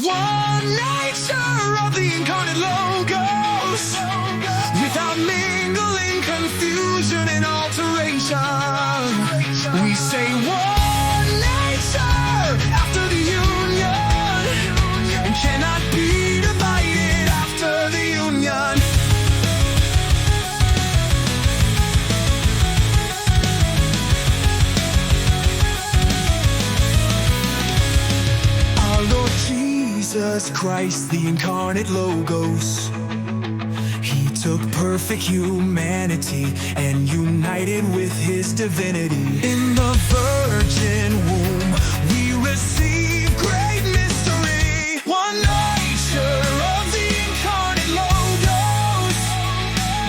one nature of the incarnate logos, without mingling, confusion, and alteration. We say one nature after the union, and cannot be divided after the union. Our Lord Jesus Christ, the incarnate logos, He took perfect humanity and united with His divinity. In the virgin womb we receive great mystery, one nature of the incarnate logos,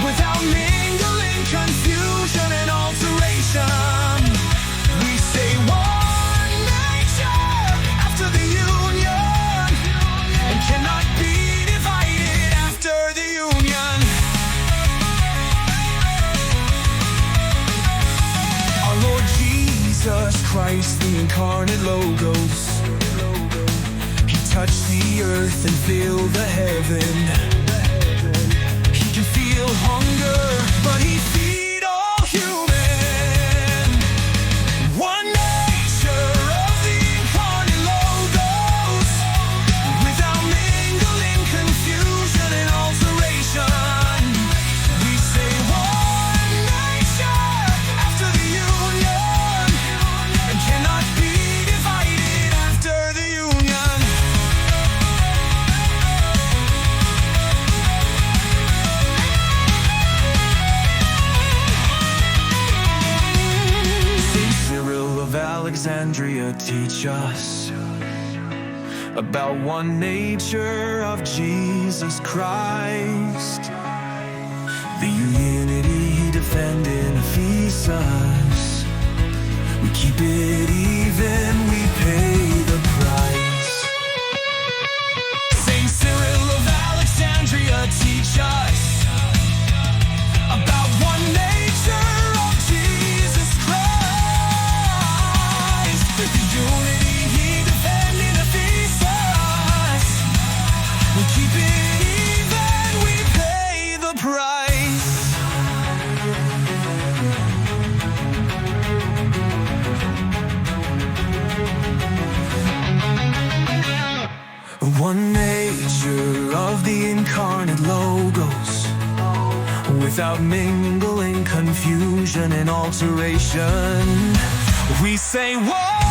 without mingling, confusion, and alteration. We say one nature after the union, and cannot be divided after the union. Our Lord Jesus Christ, the incarnate logos, He touched the earth and filled the heaven. He can feel hunger, but He feed all human. One nature of the incarnate logos, without mingling, confusion, and alteration. We say one nature after the union, and cannot be divided after the union. Saint Cyril of Alexandria teach us about one nature of Jesus Christ. The unity He defended in Ephesus. We keep it even, we pay the price. Saint Cyril of Alexandria teach us about one nature of Jesus Christ. The unity He defended in Ephesus. We keep it even, we pay the price. One nature of the incarnate logos, without mingling, confusion, and alteration. We say one